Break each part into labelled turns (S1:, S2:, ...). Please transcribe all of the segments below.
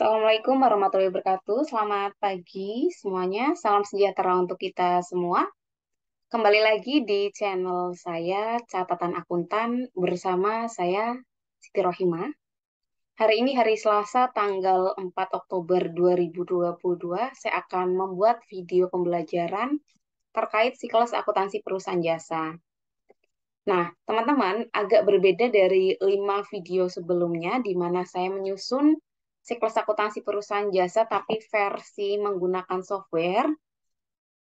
S1: Assalamualaikum warahmatullahi wabarakatuh. Selamat pagi semuanya. Salam sejahtera untuk kita semua. Kembali lagi di channel saya, Catatan Akuntan, bersama saya, Siti Rohimah. Hari ini hari Selasa, tanggal 4 Oktober 2022, saya akan membuat video pembelajaran terkait siklus akuntansi perusahaan jasa. Nah, teman-teman, agak berbeda dari 5 video sebelumnya, di mana saya menyusun siklus akuntansi perusahaan jasa, tapi versi menggunakan software.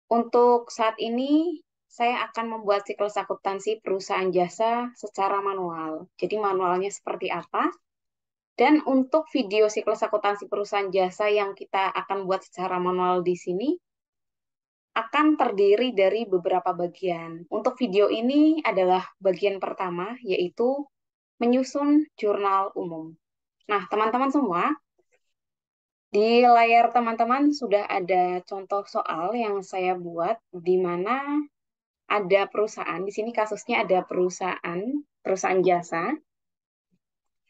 S1: Untuk saat ini, saya akan membuat siklus akuntansi perusahaan jasa secara manual. Jadi manualnya seperti apa? Dan untuk video siklus akuntansi perusahaan jasa yang kita akan buat secara manual di sini, akan terdiri dari beberapa bagian. Untuk video ini adalah bagian pertama, yaitu menyusun jurnal umum. Nah, teman-teman semua, di layar teman-teman sudah ada contoh soal yang saya buat, di mana ada perusahaan, di sini kasusnya ada perusahaan jasa,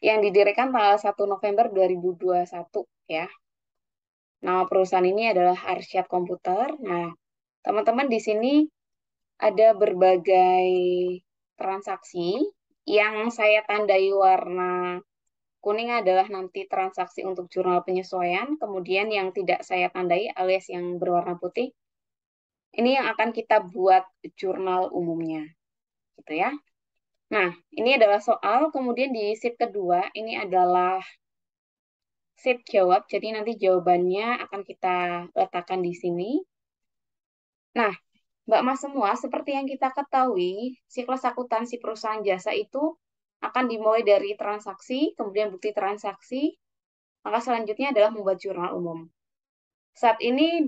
S1: yang didirikan tanggal 1 November 2021, ya. Nama perusahaan ini adalah Arsyad Komputer. Nah, teman-teman di sini ada berbagai transaksi yang saya tandai warna kuning adalah nanti transaksi untuk jurnal penyesuaian, kemudian yang tidak saya tandai alias yang berwarna putih, ini yang akan kita buat jurnal umumnya, gitu ya. Nah, ini adalah soal, kemudian di sheet kedua, ini adalah sheet jawab, jadi nanti jawabannya akan kita letakkan di sini. Nah, Mbak Mas semua, seperti yang kita ketahui, siklus akuntansi perusahaan jasa itu akan dimulai dari transaksi, kemudian bukti transaksi, maka selanjutnya adalah membuat jurnal umum. Saat ini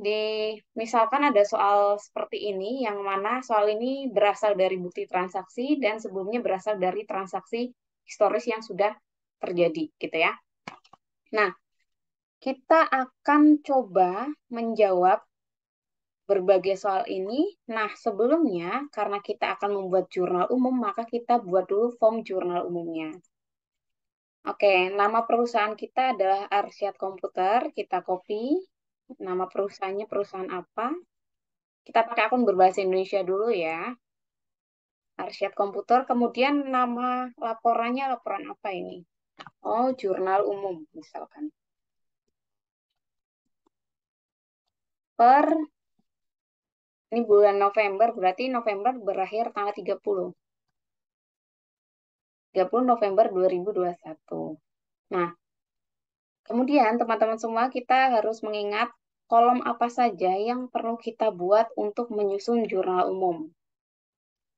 S1: misalkan ada soal seperti ini, yang mana soal ini berasal dari bukti transaksi dan sebelumnya berasal dari transaksi historis yang sudah terjadi, gitu ya. Nah, kita akan coba menjawab berbagai soal ini. Nah, sebelumnya, karena kita akan membuat jurnal umum, maka kita buat dulu form jurnal umumnya. Oke, nama perusahaan kita adalah Arsyad Komputer. Kita copy. Nama perusahaannya perusahaan apa? Kita pakai akun berbahasa Indonesia dulu ya. Arsyad Komputer. Kemudian nama laporannya laporan apa ini? Oh, jurnal umum misalkan. Per ini bulan November, berarti November berakhir tanggal 30 November 2021. Nah, kemudian teman-teman semua kita harus mengingat kolom apa saja yang perlu kita buat untuk menyusun jurnal umum.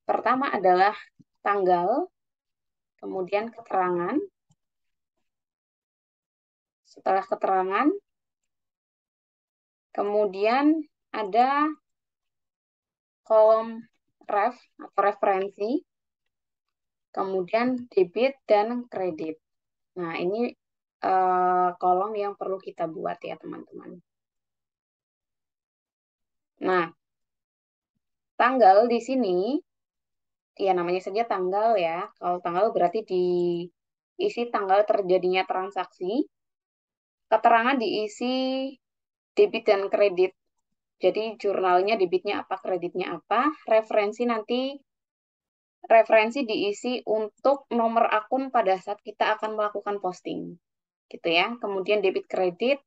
S1: Pertama adalah tanggal, kemudian keterangan. Setelah keterangan, kemudian ada kolom ref atau referensi, kemudian debit dan kredit. Nah, ini kolom yang perlu kita buat ya, teman-teman. Nah, tanggal di sini, ya namanya saja tanggal ya. Kalau tanggal berarti diisi tanggal terjadinya transaksi. Keterangan diisi debit dan kredit. Jadi jurnalnya debitnya apa, kreditnya apa. Referensi diisi untuk nomor akun pada saat kita akan melakukan posting. Gitu ya. Kemudian debit kredit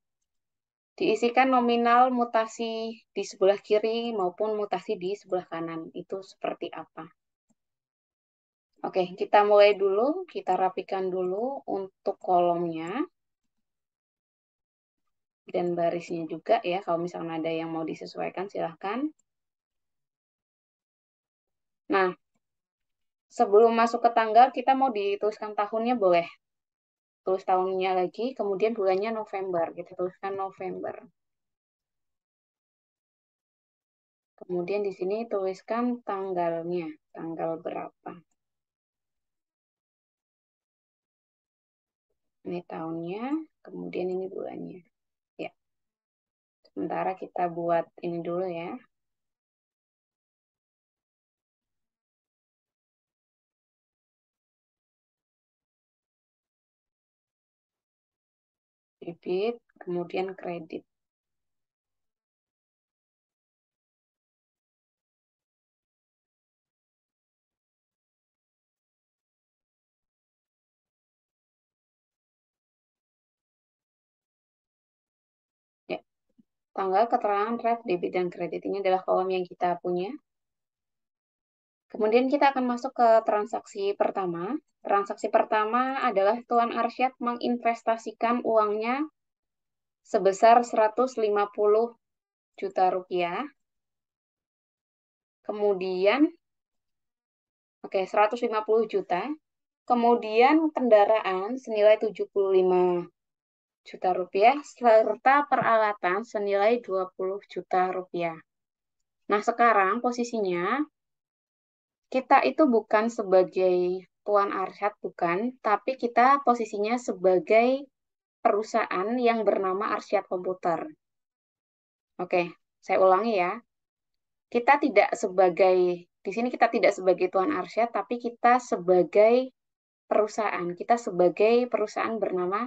S1: diisikan nominal mutasi di sebelah kiri maupun mutasi di sebelah kanan. Itu seperti apa? Oke, kita mulai dulu. Kita rapikan dulu untuk kolomnya dan barisnya juga ya. Kalau misalnya ada yang mau disesuaikan, silahkan. Nah, sebelum masuk ke tanggal, kita mau dituliskan tahunnya boleh. Tulis tahunnya lagi, kemudian bulannya November. Kita tuliskan November. Kemudian di sini tuliskan tanggalnya, tanggal berapa. Ini tahunnya, kemudian ini bulannya. Ya, sementara kita buat ini dulu ya. Debit, kemudian kredit. Ya, tanggal keterangan draft debit dan kredit ini adalah kolom yang kita punya. Kemudian kita akan masuk ke transaksi pertama. Transaksi pertama adalah Tuan Arsyad menginvestasikan uangnya sebesar 150 juta rupiah. Kemudian, 150 juta. Kemudian kendaraan senilai 75 juta rupiah, serta peralatan senilai 20 juta rupiah. Nah, sekarang posisinya, kita itu bukan sebagai Tuan Arsyad, bukan, tapi kita posisinya sebagai perusahaan yang bernama Arsyad Komputer. Oke, saya ulangi ya. Kita tidak sebagai, di sini kita tidak sebagai Tuan Arsyad, tapi kita sebagai perusahaan. Kita sebagai perusahaan bernama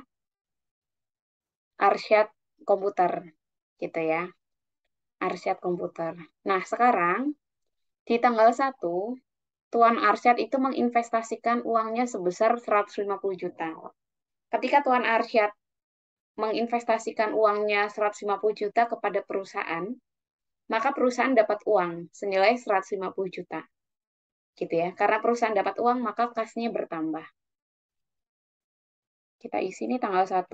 S1: Arsyad Komputer, gitu ya. Arsyad Komputer. Nah, sekarang di tanggal 1, Tuan Arsyad itu menginvestasikan uangnya sebesar 150 juta. Ketika Tuan Arsyad menginvestasikan uangnya 150 juta kepada perusahaan, maka perusahaan dapat uang senilai 150 juta. Gitu ya. Karena perusahaan dapat uang, maka kasnya bertambah. Kita isi ini tanggal 1.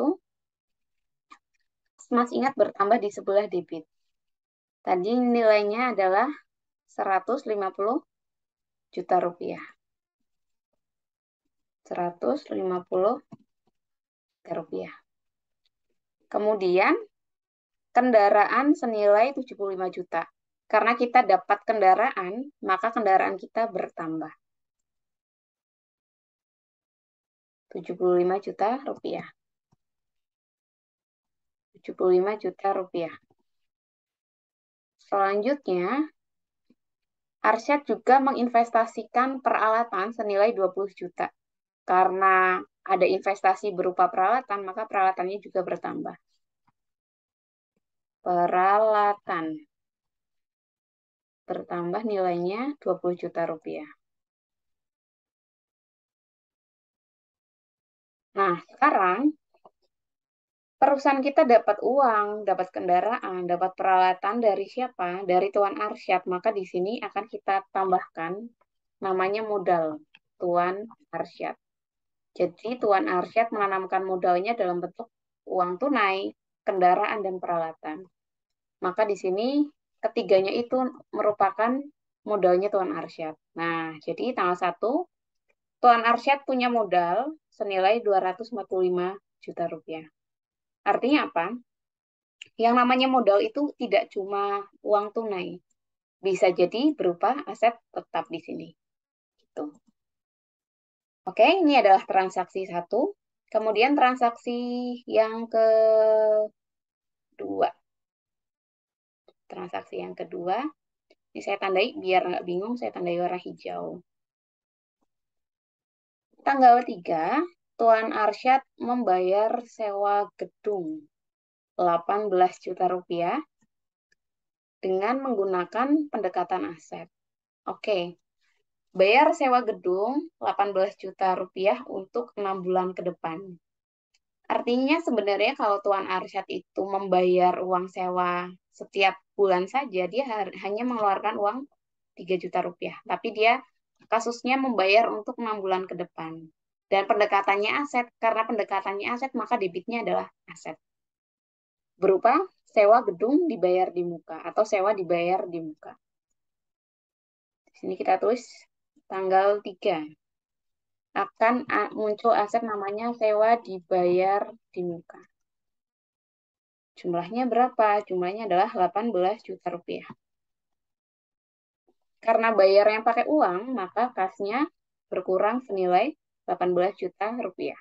S1: Mas ingat bertambah di sebelah debit. Tadi nilainya adalah 150 juta rupiah. 150 juta rupiah. Kemudian kendaraan senilai 75 juta. Karena kita dapat kendaraan, maka kendaraan kita bertambah. 75 juta rupiah. 75 juta rupiah. Selanjutnya, Arsyad juga menginvestasikan peralatan senilai 20 juta. Karena ada investasi berupa peralatan, maka peralatannya juga bertambah. Peralatan bertambah nilainya 20 juta rupiah. Nah, sekarang perusahaan kita dapat uang, dapat kendaraan, dapat peralatan dari siapa? Dari Tuan Arsyad. Maka di sini akan kita tambahkan namanya modal Tuan Arsyad. Jadi Tuan Arsyad menanamkan modalnya dalam bentuk uang tunai, kendaraan, dan peralatan. Maka di sini ketiganya itu merupakan modalnya Tuan Arsyad. Nah, jadi tanggal 1, Tuan Arsyad punya modal senilai 245 juta rupiah. Artinya apa? Yang namanya modal itu tidak cuma uang tunai. Bisa jadi berupa aset tetap di sini. Gitu. Oke, ini adalah transaksi 1. Kemudian transaksi yang kedua. Transaksi yang kedua. Ini saya tandai biar nggak bingung, saya tandai warna hijau. Tanggal 3, Tuan Arsyad membayar sewa gedung 18 juta rupiah dengan menggunakan pendekatan aset. Oke, bayar sewa gedung 18 juta rupiah untuk 6 bulan ke depan. Artinya sebenarnya kalau Tuan Arsyad itu membayar uang sewa setiap bulan saja, dia hanya mengeluarkan uang 3 juta rupiah. Tapi dia kasusnya membayar untuk 6 bulan ke depan. Dan pendekatannya aset, karena pendekatannya aset, maka debitnya adalah aset. Berupa sewa gedung dibayar di muka, atau sewa dibayar di muka. Di sini kita tulis tanggal 3. Akan muncul aset namanya sewa dibayar di muka. Jumlahnya berapa? Jumlahnya adalah 18 juta rupiah. Karena bayarnya pakai uang, maka kasnya berkurang senilai 18 juta rupiah.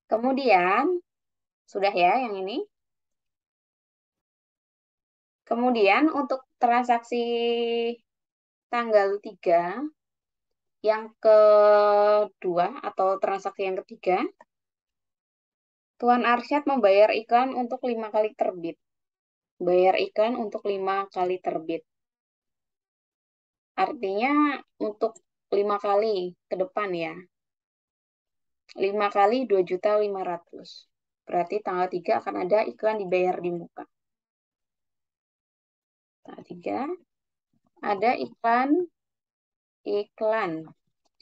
S1: Kemudian, sudah ya yang ini. Kemudian untuk transaksi tanggal 3, yang kedua atau transaksi yang ketiga, Tuan Arsyad membayar iklan untuk 5 kali terbit. Bayar iklan untuk 5 kali terbit. Artinya untuk 5 kali ke depan ya. 5 kali 2.500.000. Berarti tanggal 3 akan ada iklan dibayar di muka. Tanggal 3 ada iklan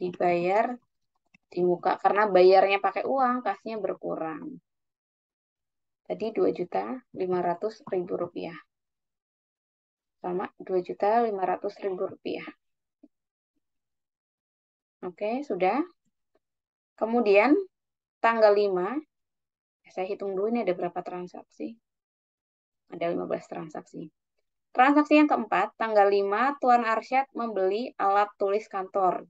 S1: dibayar di muka karena bayarnya pakai uang, kasnya berkurang. Tadi 2.500.000 rupiah. Sama 2.500.000 rupiah. Oke, sudah. Kemudian tanggal 5, saya hitung dulu ini ada berapa transaksi. Ada 15 transaksi. Transaksi yang keempat, tanggal 5, Tuan Arsyad membeli alat tulis kantor.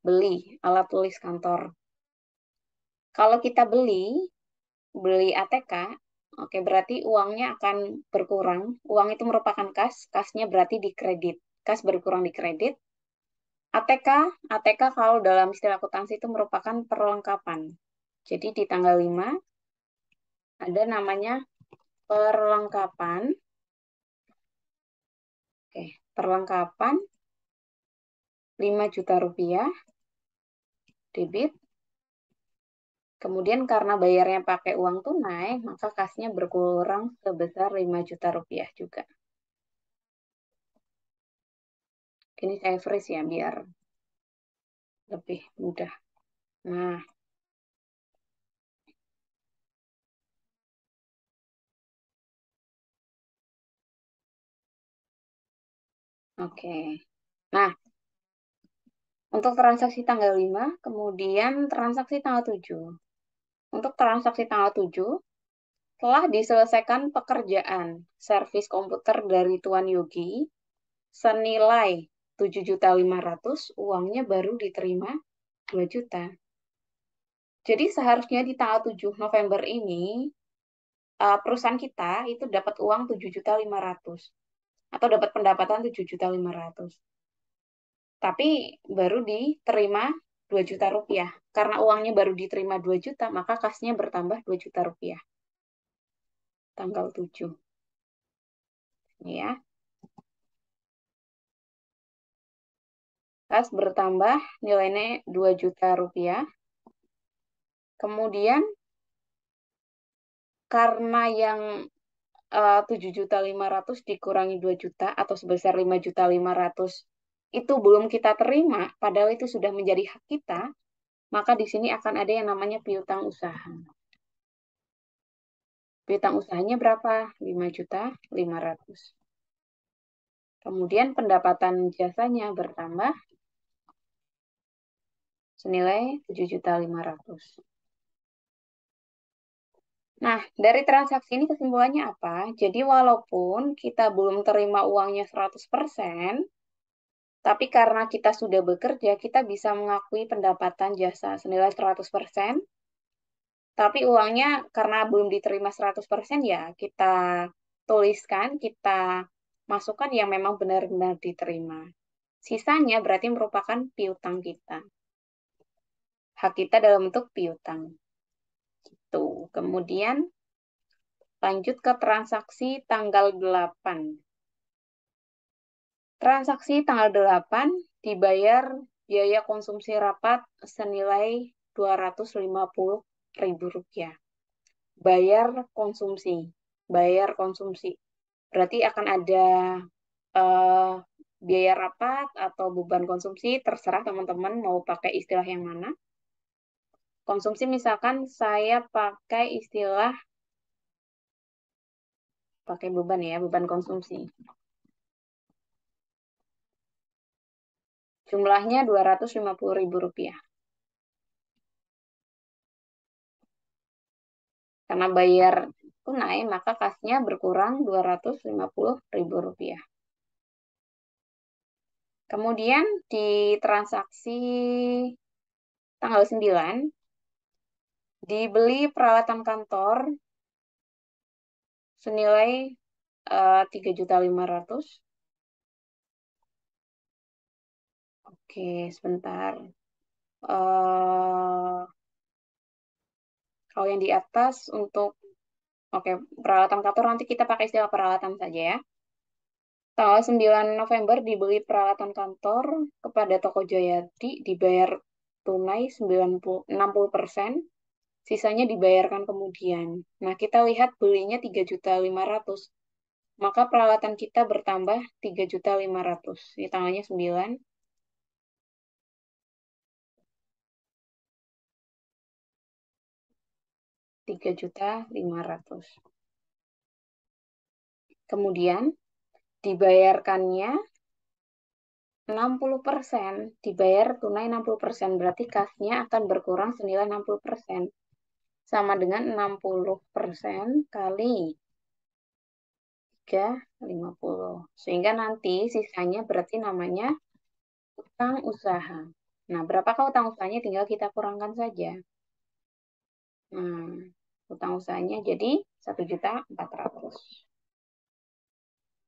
S1: Beli alat tulis kantor. Kalau kita beli ATK, oke, berarti uangnya akan berkurang. Uang itu merupakan kas, kasnya berarti di kredit. Kas berkurang di kredit. ATK, ATK kalau dalam istilah akuntansi itu merupakan perlengkapan. Jadi di tanggal 5 ada namanya perlengkapan. Oke, perlengkapan 5 juta rupiah debit. Kemudian karena bayarnya pakai uang tunai, maka kasnya berkurang sebesar 5 juta rupiah juga. Ini saya freeze ya biar lebih mudah. Nah, oke. Nah, untuk transaksi tanggal 5, kemudian transaksi tanggal 7. Untuk transaksi tanggal 7, telah diselesaikan pekerjaan servis komputer dari Tuan Yogi senilai 7.500.000, uangnya baru diterima 2 juta. Jadi seharusnya di tanggal 7 November ini perusahaan kita itu dapat uang 7.500.000 atau dapat pendapatan 7.500.000. Tapi baru diterima 2 juta rupiah. Karena uangnya baru diterima 2 juta, maka kasnya bertambah 2 juta rupiah. Tanggal 7. Ya. Kas bertambah nilainya 2 juta rupiah. Kemudian karena yang 7.500.000 dikurangi 2 juta atau sebesar 5.500.000 itu belum kita terima, padahal itu sudah menjadi hak kita, maka di sini akan ada yang namanya piutang usaha. Piutang usahanya berapa? 5.500.000. Kemudian pendapatan jasanya bertambah senilai 7.500.000. Nah, dari transaksi ini kesimpulannya apa? Jadi walaupun kita belum terima uangnya 100%, tapi karena kita sudah bekerja, kita bisa mengakui pendapatan jasa senilai 100%, tapi uangnya karena belum diterima 100%, ya kita tuliskan, kita masukkan yang memang benar-benar diterima. Sisanya berarti merupakan piutang kita. Hak kita dalam bentuk piutang. Tuh. Kemudian lanjut ke transaksi tanggal 8. Transaksi tanggal 8 dibayar biaya konsumsi rapat senilai 250.000 rupiah. Bayar konsumsi. Bayar konsumsi. Berarti akan ada eh, biaya rapat atau beban konsumsi, terserah teman-teman mau pakai istilah yang mana. Konsumsi misalkan saya pakai istilah pakai beban ya, beban konsumsi. Jumlahnya 250.000 rupiah. Karena bayar tunai, maka kasnya berkurang 250.000 rupiah. Kemudian di transaksi tanggal 9, dibeli peralatan kantor senilai 3.500.000. Oke, sebentar. Eh, Kalau yang di atas untuk, oke, peralatan kantor nanti kita pakai istilah peralatan saja ya. Tanggal 9 November dibeli peralatan kantor kepada toko Jayadi, dibayar tunai 60%, sisanya dibayarkan kemudian. Nah, kita lihat belinya 3.500.000, maka peralatan kita bertambah 3.500.000. Ini tanggalnya 9. 3.500.000. Kemudian dibayarkannya 60%, dibayar tunai 60%, berarti kasnya akan berkurang senilai 60%. Sama dengan 60% kali 350. Sehingga nanti sisanya berarti namanya utang usaha. Nah, berapakah utang usahanya? Tinggal kita kurangkan saja. Nah, utang usahanya jadi 1.400.000.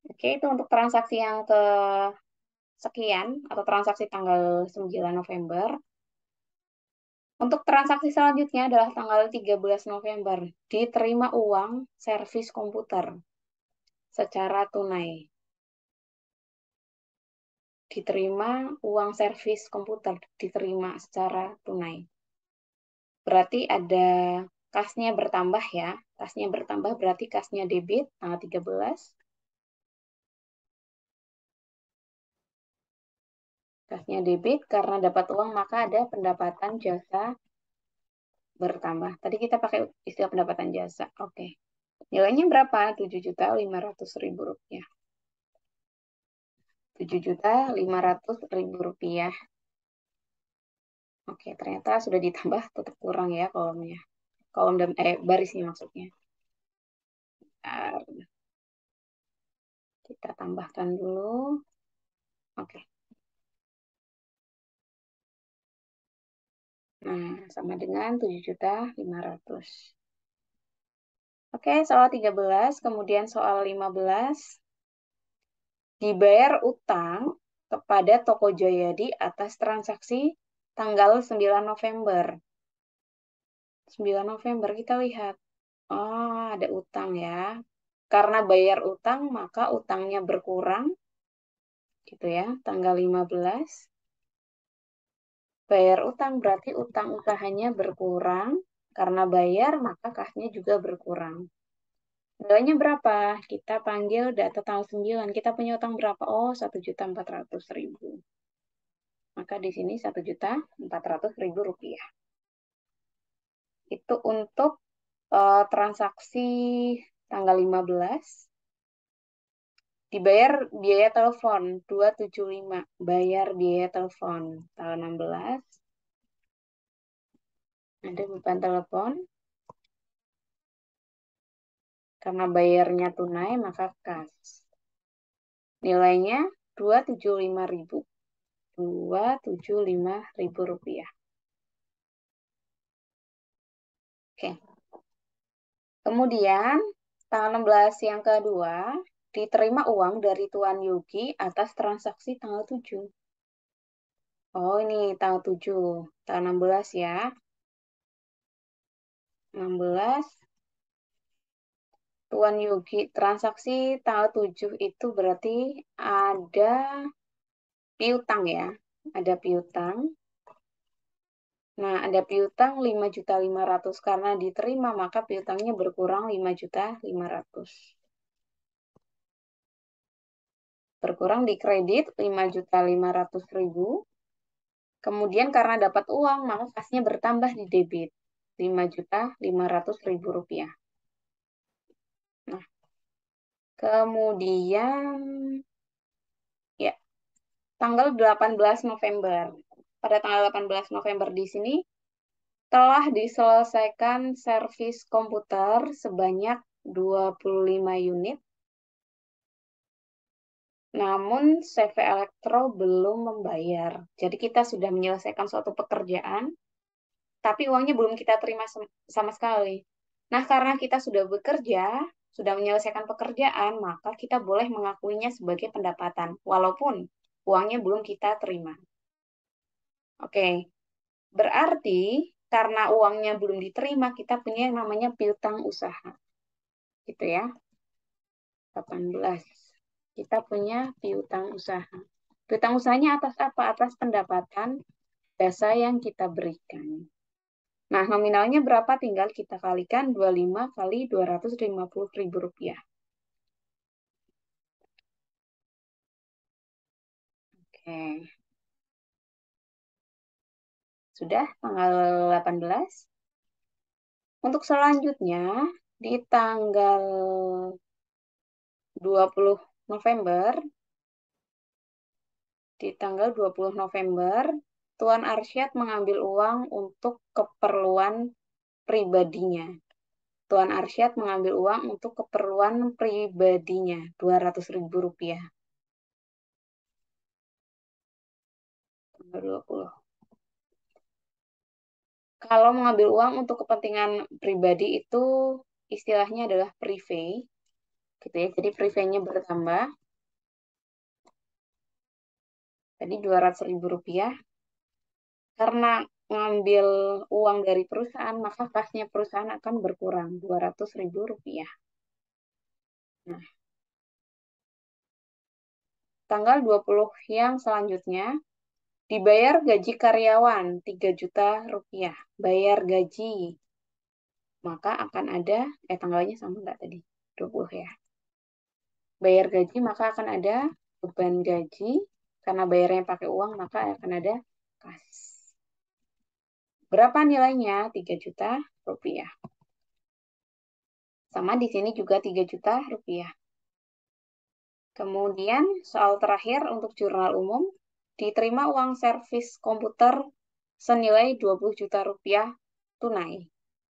S1: Oke, itu untuk transaksi yang ke sekian atau transaksi tanggal 9 November. Untuk transaksi selanjutnya adalah tanggal 13 November. Diterima uang servis komputer secara tunai. Diterima uang servis komputer, diterima secara tunai. Berarti ada kasnya bertambah ya. Kasnya bertambah berarti kasnya debit tanggal 13. Kasnya debit karena dapat uang maka ada pendapatan jasa bertambah. Tadi kita pakai istilah pendapatan jasa. Oke. Nilainya berapa? 7.500.000 rupiah. 7.500.000 rupiah. Oke, ternyata sudah ditambah tetap kurang ya kolomnya. Kolom dan barisnya maksudnya. Bentar, kita tambahkan dulu. Oke. Nah, sama dengan 7.500.000. Oke, soal 13, kemudian soal 15. Dibayar utang kepada toko Jayadi atas transaksi tanggal 9 November. 9 November kita lihat. Oh, ada utang ya. Karena bayar utang, maka utangnya berkurang. Gitu ya, tanggal 15. Bayar utang berarti utang usahanya berkurang. Karena bayar, maka kasnya juga berkurang. Nilainya berapa? Kita panggil data tanggal 9. Kita punya utang berapa? Oh, 1.400.000. Maka di sini 1.400.000 rupiah. Itu untuk transaksi tanggal 15. Dibayar biaya telepon 275. Bayar biaya telepon tanggal 16. Ada beban telepon. Karena bayarnya tunai maka kas. Nilainya 275.000. 275.000 rupiah. Oke. Kemudian tanggal 16 yang kedua diterima uang dari Tuan Yogi atas transaksi tanggal 7. Oh, ini tanggal 7. Tanggal 16 ya. 16 Tuan Yogi transaksi tanggal 7 itu berarti ada piutang ya. Ada piutang. Nah, ada piutang 5.500.000 karena diterima maka piutangnya berkurang 5.500.000. Berkurang di kredit 5.500.000. Kemudian karena dapat uang maka kasnya bertambah di debit 5.500.000 rupiah. Nah, kemudian ya tanggal 18 November. Pada tanggal 18 November di sini telah diselesaikan servis komputer sebanyak 25 unit. Namun CV Elektro belum membayar. Jadi kita sudah menyelesaikan suatu pekerjaan, tapi uangnya belum kita terima sama sekali. Nah, karena kita sudah bekerja, sudah menyelesaikan pekerjaan, maka kita boleh mengakuinya sebagai pendapatan, walaupun uangnya belum kita terima. Oke, berarti karena uangnya belum diterima, kita punya yang namanya piutang usaha. Gitu ya. 18. Kita punya piutang usaha. Piutang usahanya atas apa? Atas pendapatan jasa yang kita berikan. Nah, nominalnya berapa? Tinggal kita kalikan 25 kali 250 ribu rupiah. Oke. Sudah tanggal 18. Untuk selanjutnya, di tanggal 20 November, Tuan Arsyad mengambil uang untuk keperluan pribadinya. Tuan Arsyad mengambil uang untuk keperluan pribadinya, 200 ribu rupiah. Tanggal 20. Kalau mengambil uang untuk kepentingan pribadi itu istilahnya adalah privé, gitu ya. Jadi privé-nya bertambah. Tadi 200 ribu rupiah. Karena ngambil uang dari perusahaan, maka kasnya perusahaan akan berkurang 200 ribu rupiah. Nah, tanggal 20 yang selanjutnya, dibayar gaji karyawan 3 juta rupiah. Bayar gaji. Maka akan ada, tanggalnya sama nggak tadi? 20 ya. Bayar gaji, maka akan ada beban gaji. Karena bayarnya pakai uang, maka akan ada kas. Berapa nilainya? 3 juta rupiah. Sama di sini juga 3 juta rupiah. Kemudian soal terakhir untuk jurnal umum, diterima uang servis komputer senilai 20 juta rupiah tunai.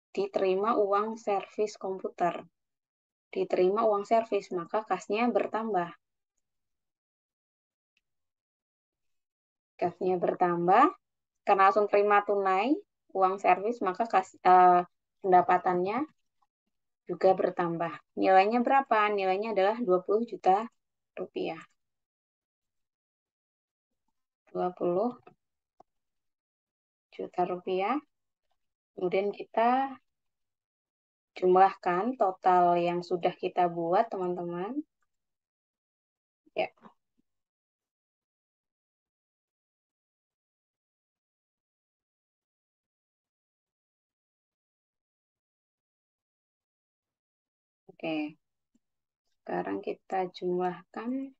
S1: Diterima uang servis komputer. Diterima uang servis, maka kasnya bertambah. Kasnya bertambah, karena langsung terima tunai uang servis, maka pendapatannya juga bertambah. Nilainya berapa? Nilainya adalah 20 juta rupiah. 20 juta rupiah. Kemudian kita jumlahkan total yang sudah kita buat, teman-teman. Ya, oke. Sekarang kita jumlahkan.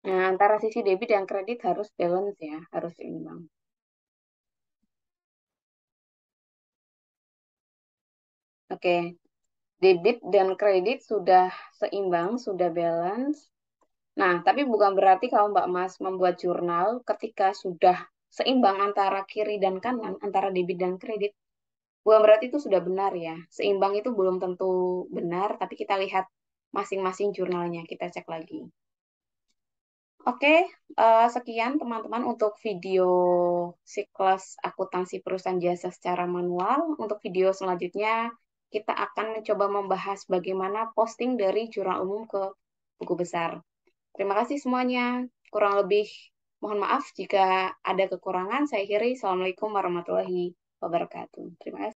S1: Nah, antara sisi debit dan kredit harus balance ya, harus seimbang. Oke, debit dan kredit sudah seimbang, sudah balance. Nah, tapi bukan berarti kalau Mbak Mas membuat jurnal ketika sudah seimbang antara kiri dan kanan, antara debit dan kredit, bukan berarti itu sudah benar ya. Seimbang itu belum tentu benar, tapi kita lihat masing-masing jurnalnya, kita cek lagi. Oke, sekian teman-teman untuk video siklus akuntansi perusahaan jasa secara manual. Untuk video selanjutnya, kita akan mencoba membahas bagaimana posting dari jurnal umum ke buku besar. Terima kasih semuanya. Kurang lebih mohon maaf jika ada kekurangan. Saya akhiri. Assalamualaikum warahmatullahi wabarakatuh. Terima kasih.